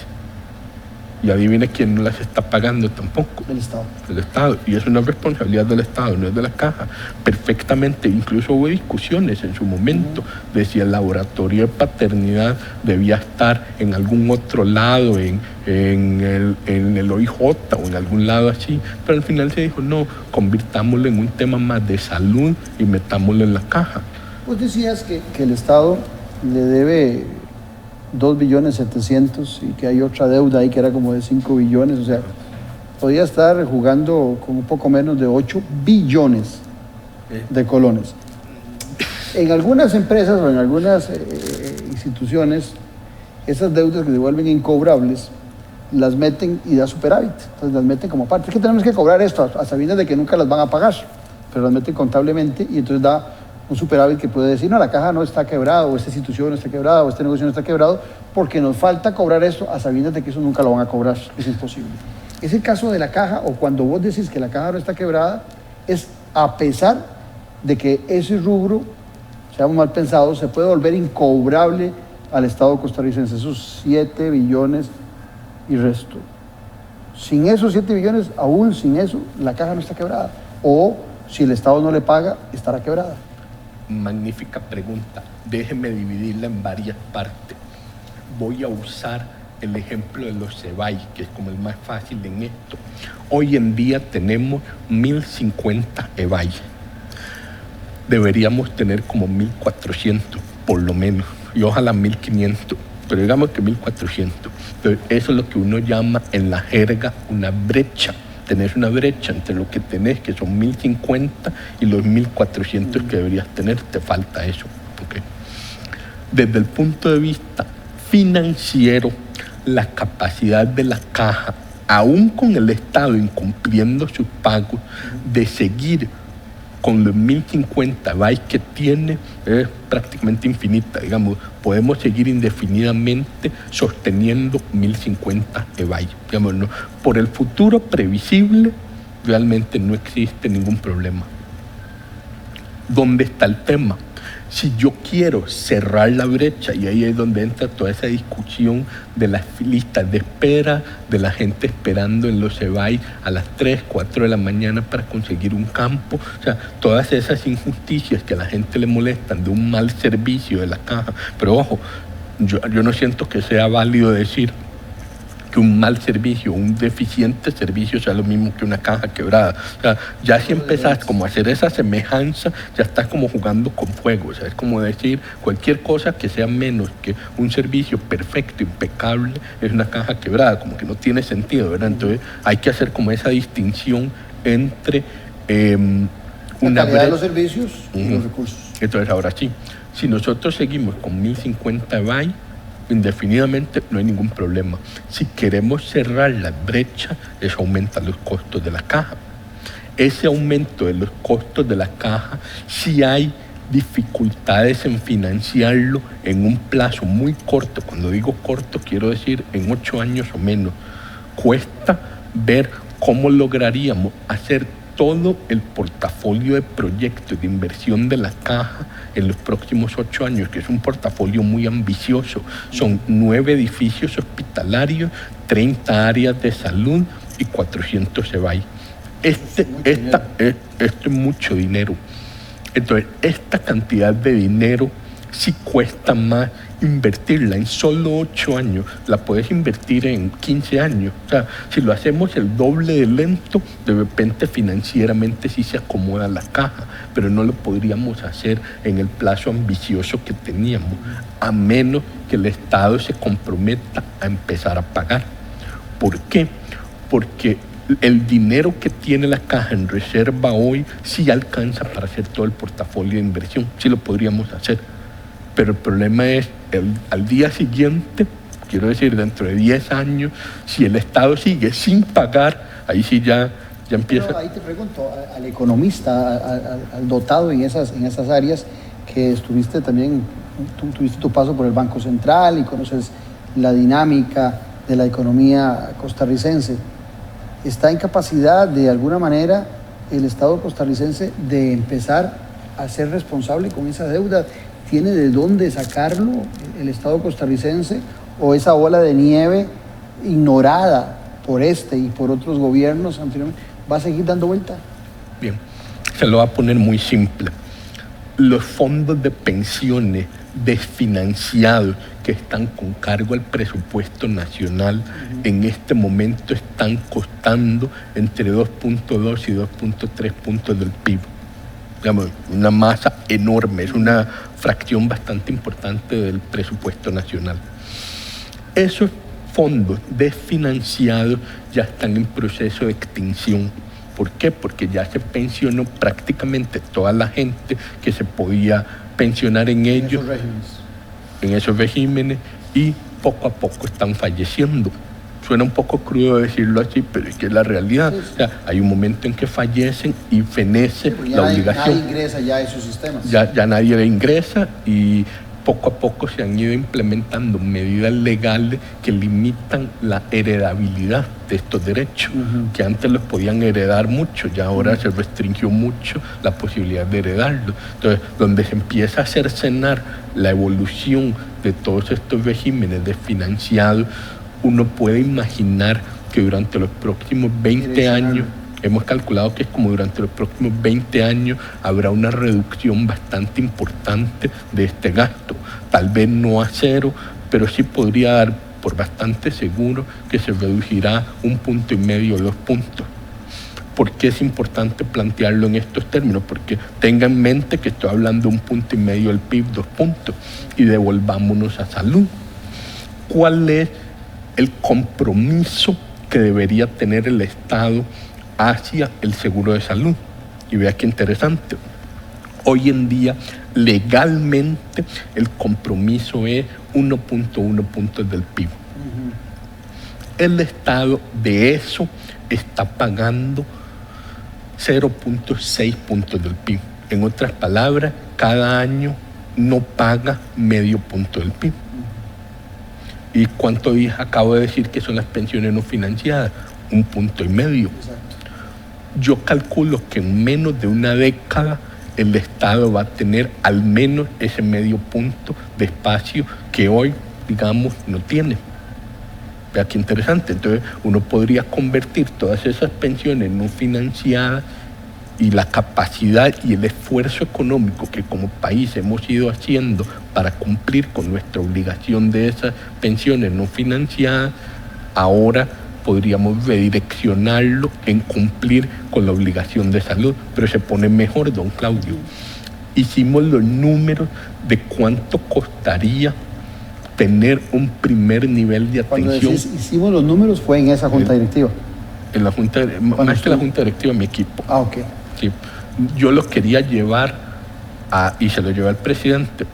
Y adivine quién no las está pagando tampoco. El Estado. El Estado. Y es una responsabilidad del Estado, no es de la Caja. Perfectamente. Incluso hubo discusiones en su momento de si el laboratorio de paternidad debía estar en algún otro lado, en el OIJ o en algún lado así. Pero al final se dijo, no, convirtámoslo en un tema más de salud y metámoslo en la Caja. Vos decías que el Estado le debe 2.700.000 y que hay otra deuda ahí que era como de 5 billones, o sea, podía estar jugando con un poco menos de 8 billones de colones. En algunas empresas o en algunas instituciones, esas deudas que se vuelven incobrables, las meten y da superávit, entonces las meten como parte. Es que tenemos que cobrar esto a sabiendas de que nunca las van a pagar, pero las meten contablemente y entonces da un superávit que puede decir, no, la Caja no está quebrada, o esta institución no está quebrada, o este negocio no está quebrado, porque nos falta cobrar esto a sabiendas de que eso nunca lo van a cobrar, es imposible. Es el caso de la Caja, o cuando vos decís que la Caja no está quebrada, es a pesar de que ese rubro, seamos mal pensados, se puede volver incobrable al Estado costarricense, esos 7 billones y resto. Sin esos 7 billones, aún sin eso, la Caja no está quebrada. O si el Estado no le paga, estará quebrada. Magnífica pregunta. Déjeme dividirla en varias partes. Voy a usar el ejemplo de los CEBAI, que es como el más fácil en esto. Hoy en día tenemos 1.050 EBAI. Deberíamos tener como 1.400, por lo menos, y ojalá 1.500. pero digamos que 1.400. Entonces, eso es lo que uno llama en la jerga una brecha. Tenés una brecha entre lo que tenés, que son 1.050, y los 1.400 que deberías tener, te falta eso. ¿Okay? Desde el punto de vista financiero, la capacidad de la caja, aún con el Estado incumpliendo sus pagos, de seguir con los 1.050 bytes que tiene, es prácticamente infinita. Digamos, podemos seguir indefinidamente sosteniendo 1.050 bytes. Digamos, no, por el futuro previsible, realmente no existe ningún problema. ¿Dónde está el tema? Si yo quiero cerrar la brecha, y ahí es donde entra toda esa discusión de las listas de espera, de la gente esperando en los EBAI a las 3, 4 de la mañana para conseguir un campo, o sea, todas esas injusticias que a la gente le molestan de un mal servicio de la caja. Pero ojo, yo no siento que sea válido decir que un mal servicio, un deficiente servicio sea lo mismo que una caja quebrada. O sea, ya si empezás como a hacer esa semejanza, ya estás como jugando con fuego. O sea, es como decir cualquier cosa que sea menos que un servicio perfecto, impecable, es una caja quebrada, como que no tiene sentido, ¿verdad? Entonces hay que hacer como esa distinción entre una calidad de los servicios y los recursos. Entonces ahora sí, si nosotros seguimos con 1.050 bytes, indefinidamente no hay ningún problema. Si queremos cerrar la brecha, eso aumenta los costos de la caja. Ese aumento de los costos de la caja, si hay dificultades en financiarlo en un plazo muy corto, cuando digo corto quiero decir en 8 años o menos, cuesta ver cómo lograríamos hacer todo el portafolio de proyectos de inversión de la caja en los próximos 8 años, que es un portafolio muy ambicioso. Son 9 edificios hospitalarios, 30 áreas de salud y 400 EBAI. Esto es mucho dinero. Entonces, esta cantidad de dinero sí cuesta más invertirla en solo 8 años, la puedes invertir en 15 años. O sea, si lo hacemos el doble de lento, de repente financieramente sí se acomoda la caja, pero no lo podríamos hacer en el plazo ambicioso que teníamos, a menos que el Estado se comprometa a empezar a pagar. ¿Por qué? Porque el dinero que tiene la caja en reserva hoy sí alcanza para hacer todo el portafolio de inversión, sí lo podríamos hacer. Pero el problema es, al día siguiente, quiero decir, dentro de 10 años, si el Estado sigue sin pagar, ahí sí ya empieza. Pero ahí te pregunto, al economista, al dotado en esas áreas, que estuviste también, tuviste tu paso por el Banco Central y conoces la dinámica de la economía costarricense, ¿está en capacidad de alguna manera el Estado costarricense de empezar a ser responsable con esa deuda? ¿Tiene de dónde sacarlo el Estado costarricense, o esa bola de nieve ignorada por este y por otros gobiernos anteriormente va a seguir dando vuelta? Bien, se lo voy a poner muy simple. Los fondos de pensiones desfinanciados que están con cargo al presupuesto nacional en este momento están costando entre 2.2 y 2.3 puntos del PIB. Digamos, una masa enorme, es una fracción bastante importante del presupuesto nacional. Esos fondos desfinanciados ya están en proceso de extinción. ¿Por qué? Porque ya se pensionó prácticamente toda la gente que se podía pensionar en ellos, en esos regímenes, y poco a poco están falleciendo. Suena un poco crudo decirlo así, pero es que es la realidad. O sea, hay un momento en que fallecen y fenece la obligación. Nadie ingresa ya a esos sistemas. Ya nadie ingresa, y poco a poco se han ido implementando medidas legales que limitan la heredabilidad de estos derechos, que antes los podían heredar mucho, ya ahora se restringió mucho la posibilidad de heredarlos. Entonces, donde se empieza a cercenar la evolución de todos estos regímenes desfinanciados, uno puede imaginar que durante los próximos 20 años, hemos calculado que es como durante los próximos 20 años habrá una reducción bastante importante de este gasto. Tal vez no a cero, pero sí podría dar por bastante seguro que se reducirá 1,5 puntos o 2 puntos. ¿Por qué es importante plantearlo en estos términos? Porque tenga en mente que estoy hablando de 1,5 puntos del PIB, 2 puntos, y devolvámonos a salud. ¿cuál es el compromiso que debería tener el Estado hacia el seguro de salud? Y vea qué interesante. Hoy en día, legalmente, el compromiso es 1.1 puntos del PIB. El Estado de eso está pagando 0.6 puntos del PIB. En otras palabras, cada año no paga medio punto del PIB. ¿Y cuánto acabo de decir que son las pensiones no financiadas? 1,5 puntos. Exacto. Yo calculo que en menos de una década el Estado va a tener al menos ese medio punto de espacio que hoy, digamos, no tiene. Vea qué interesante. Entonces, uno podría convertir todas esas pensiones no financiadas y la capacidad y el esfuerzo económico que como país hemos ido haciendo para cumplir con nuestra obligación de esas pensiones no financiadas, ahora podríamos redireccionarlo en cumplir con la obligación de salud, pero se pone mejor, don Claudio. Hicimos los números de cuánto costaría tener un primer nivel de atención. Cuando decís, hicimos los números, fue en esa junta directiva. En la junta, más que la junta directiva, mi equipo. Ah, ok. Sí. Yo lo quería llevar y se lo llevé al presidente,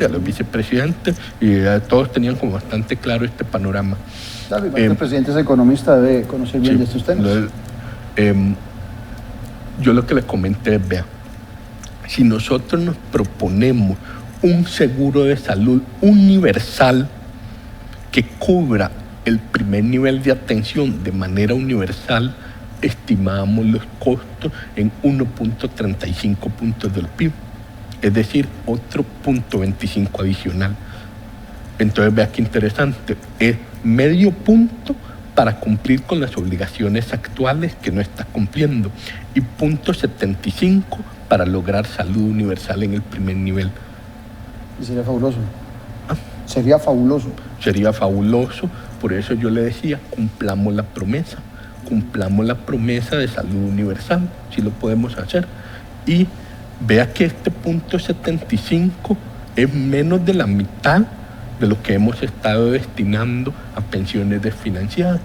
a los vicepresidentes, y todos tenían como bastante claro este panorama. Claro, el presidente es economista, debe conocer bien de estos temas. Yo lo que le comenté es, vea, si nosotros nos proponemos un seguro de salud universal que cubra el primer nivel de atención de manera universal, estimábamos los costos en 1.35 puntos del PIB, es decir, otro 0.25 adicional. Entonces, vea qué interesante, es medio punto para cumplir con las obligaciones actuales que no está cumpliendo y 0.75 para lograr salud universal en el primer nivel. Y sería fabuloso. Sería fabuloso. Sería fabuloso, por eso yo le decía, cumplamos la promesa de salud universal, si lo podemos hacer. Y vea que este 0.75 es menos de la mitad de lo que hemos estado destinando a pensiones desfinanciadas.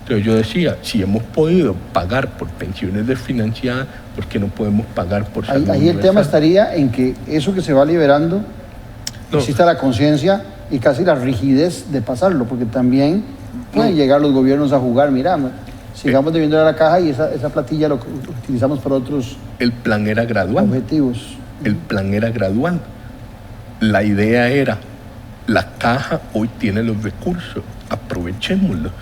Entonces yo decía, si hemos podido pagar por pensiones desfinanciadas, ¿por qué no podemos pagar por salud universal? Ahí el tema estaría en que eso que se va liberando, exista la conciencia y casi la rigidez de pasarlo, porque también pueden llegar los gobiernos a jugar, mira, sigamos debiendo a la caja y esa platilla lo utilizamos para otros el plan era gradual. Objetivos. El plan era gradual. La idea era, la caja hoy tiene los recursos, aprovechémoslos,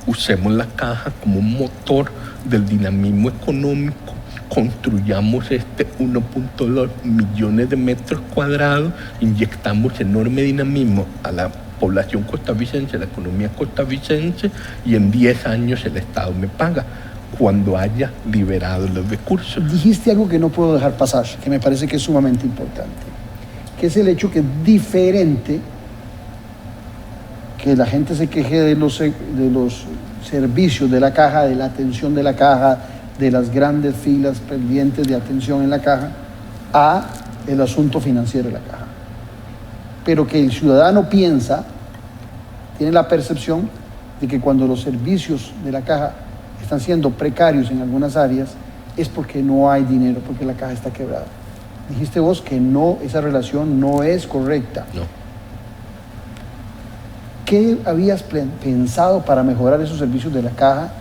usemos la caja como un motor del dinamismo económico, construyamos 1.2 millones de metros cuadrados, inyectamos enorme dinamismo a la población costarricense, a la economía costarricense, y en 10 años el Estado me paga cuando haya liberado los recursos. Dijiste algo que no puedo dejar pasar, que me parece que es sumamente importante, que es el hecho que es diferente que la gente se queje de los servicios de la caja, de la atención de la caja, de las grandes filas pendientes de atención en la caja, a el asunto financiero de la caja. Pero que el ciudadano piensa, tiene la percepción de que cuando los servicios de la caja están siendo precarios en algunas áreas, es porque no hay dinero, porque la caja está quebrada. Dijiste vos que no, esa relación no es correcta. No. ¿Qué habías pensado para mejorar esos servicios de la caja?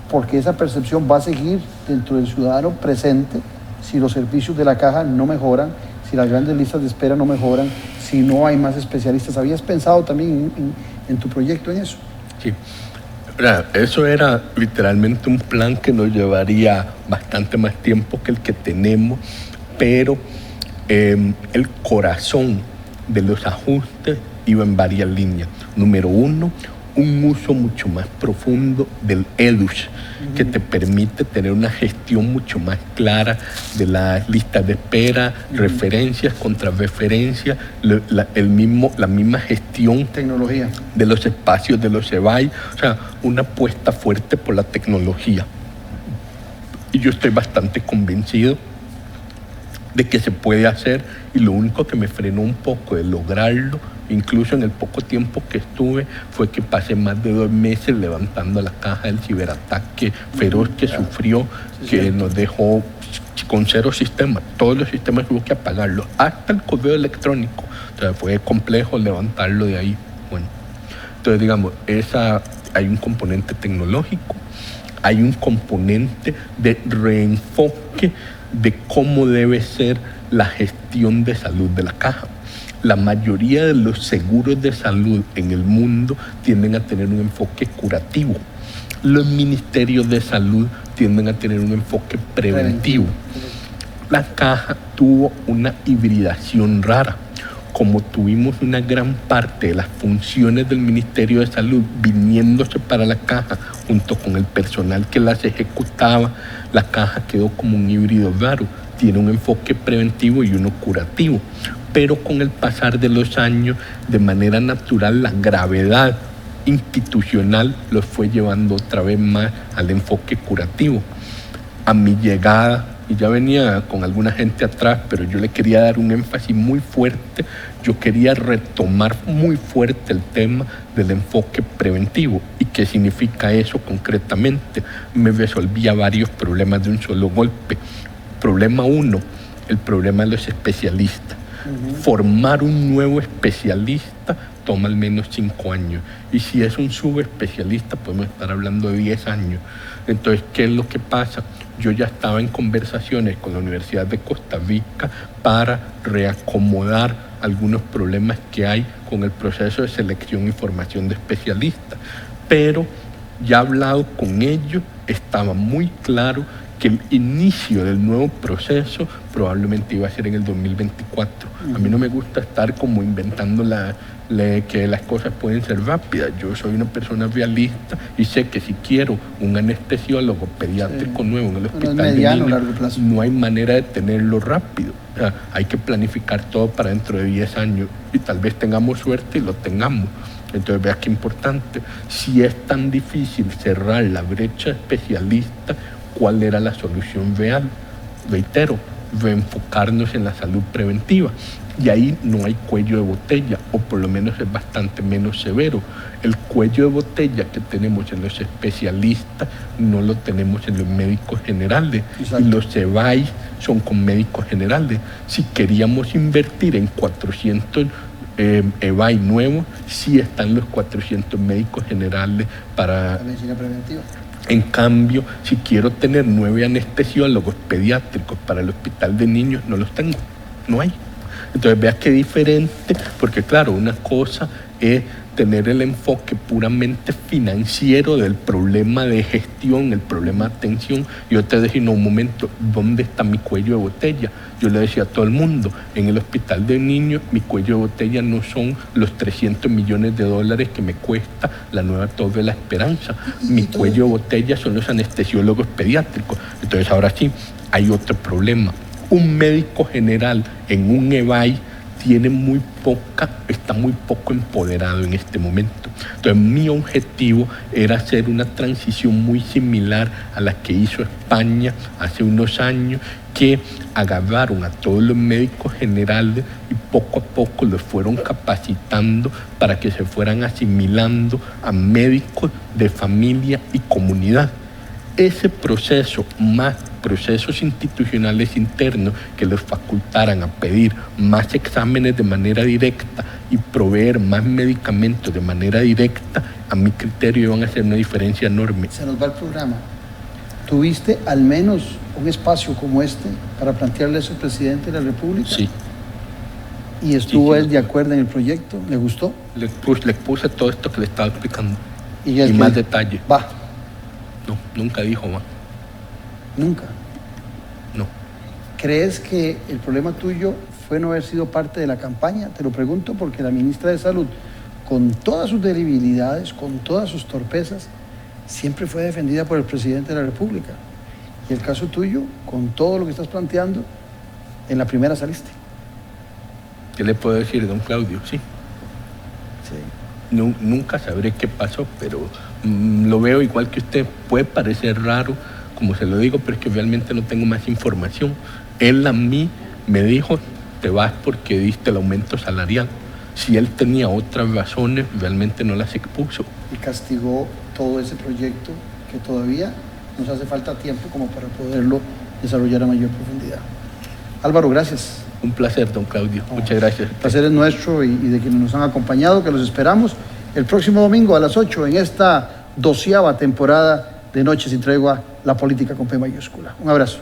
Porque esa percepción va a seguir dentro del ciudadano presente si los servicios de la caja no mejoran, si las grandes listas de espera no mejoran, si no hay más especialistas. ¿Habías pensado también en tu proyecto en eso? Sí. Eso era literalmente un plan que nos llevaría bastante más tiempo que el que tenemos, pero el corazón de los ajustes iba en varias líneas. Número uno, un uso mucho más profundo del EDUS, que te permite tener una gestión mucho más clara de las listas de espera, referencias, contrarreferencias, la misma gestión Tecnología de los espacios de los EBAI, o sea, una apuesta fuerte por la tecnología. Y yo estoy bastante convencido de que se puede hacer, y lo único que me frenó un poco de lograrlo Incluso en el poco tiempo que estuve fue que pasé más de 2 meses levantando la caja del ciberataque feroz que sufrió, que nos dejó con 0 sistemas. Todos los sistemas hubo que apagarlos, hasta el correo electrónico. O sea, fue complejo levantarlo de ahí. Bueno, entonces digamos, hay un componente tecnológico, hay un componente de reenfoque de cómo debe ser la gestión de salud de la caja. La mayoría de los seguros de salud en el mundo tienden a tener un enfoque curativo. Los ministerios de salud tienden a tener un enfoque preventivo. La caja tuvo una hibridación rara. Como tuvimos una gran parte de las funciones del Ministerio de Salud viniéndose para la caja junto con el personal que las ejecutaba, la caja quedó como un híbrido raro. Tiene un enfoque preventivo y uno curativo. Pero con el pasar de los años, de manera natural, la gravedad institucional los fue llevando otra vez más al enfoque curativo. A mi llegada, y ya venía con alguna gente atrás, pero yo le quería dar un énfasis muy fuerte, yo quería retomar muy fuerte el tema del enfoque preventivo. ¿Y qué significa eso concretamente? Me resolvía varios problemas de un solo golpe. Problema 1, el problema de los especialistas. Formar un nuevo especialista toma al menos 5 años. Y si es un subespecialista, podemos estar hablando de 10 años. Entonces, ¿qué es lo que pasa? Yo ya estaba en conversaciones con la Universidad de Costa Rica para reacomodar algunos problemas que hay con el proceso de selección y formación de especialistas. Pero ya hablado con ellos, estaba muy claro que el inicio del nuevo proceso probablemente iba a ser en el 2024. A mí no me gusta estar como inventando que las cosas pueden ser rápidas. Yo soy una persona realista y sé que si quiero un anestesiólogo pediátrico nuevo en el hospital de niños, no hay manera de tenerlo rápido. O sea, hay que planificar todo para dentro de 10 años y tal vez tengamos suerte y lo tengamos. Entonces, vea qué importante. Si es tan difícil cerrar la brecha especialista, ¿cuál era la solución real? Reitero, reenfocarnos en la salud preventiva. Y ahí no hay cuello de botella, o por lo menos es bastante menos severo. El cuello de botella que tenemos en los especialistas no lo tenemos en los médicos generales. Exacto. Y los EVAI son con médicos generales. Si queríamos invertir en 400 EVAI nuevos, sí están los 400 médicos generales para la medicina preventiva. En cambio, si quiero tener 9 anestesiólogos pediátricos para el hospital de niños, no los tengo, no hay. Entonces vea qué diferente, porque claro, una cosa es tener el enfoque puramente financiero del problema de gestión, el problema de atención, y otra es decir, no, un momento, ¿dónde está mi cuello de botella? Yo le decía a todo el mundo, en el hospital de niños, mi cuello de botella no son los $300 millones que me cuesta la nueva Torre de la Esperanza. Mi cuello de botella son los anestesiólogos pediátricos. Entonces ahora sí, hay otro problema. Un médico general en un EVAI está muy poco empoderado en este momento. Entonces mi objetivo era hacer una transición muy similar a la que hizo España hace unos años, que agarraron a todos los médicos generales y poco a poco los fueron capacitando para que se fueran asimilando a médicos de familia y comunidad. Ese proceso, más procesos institucionales internos que los facultaran a pedir más exámenes de manera directa y proveer más medicamentos de manera directa, a mi criterio iban a hacer una diferencia enorme. Se nos va el programa. ¿Tuviste al menos un espacio como este para plantearle eso al presidente de la República? Sí. ¿Y estuvo él de acuerdo en el proyecto? ¿Le gustó? Le puse todo esto que le estaba explicando y más detalle. Va. No, nunca dijo más. ¿Nunca? No. ¿Crees que el problema tuyo fue no haber sido parte de la campaña? Te lo pregunto porque la ministra de Salud, con todas sus debilidades, con todas sus torpezas, siempre fue defendida por el presidente de la República. Y el caso tuyo, con todo lo que estás planteando, en la primera saliste. ¿Qué le puedo decir, don Claudio? Sí. Nunca sabré qué pasó, pero lo veo igual que usted. Puede parecer raro, como se lo digo, pero es que realmente no tengo más información. Él a mí me dijo, te vas porque diste el aumento salarial. Si él tenía otras razones, realmente no las expuso. Y castigó todo ese proyecto que todavía nos hace falta tiempo como para poderlo desarrollar a mayor profundidad. Álvaro, gracias. Un placer, don Claudio. Muchas gracias. El placer es nuestro y de quienes nos han acompañado, que los esperamos el próximo domingo a las 8 en esta 12ª temporada de Noches sin Tregua, la política con P mayúscula. Un abrazo.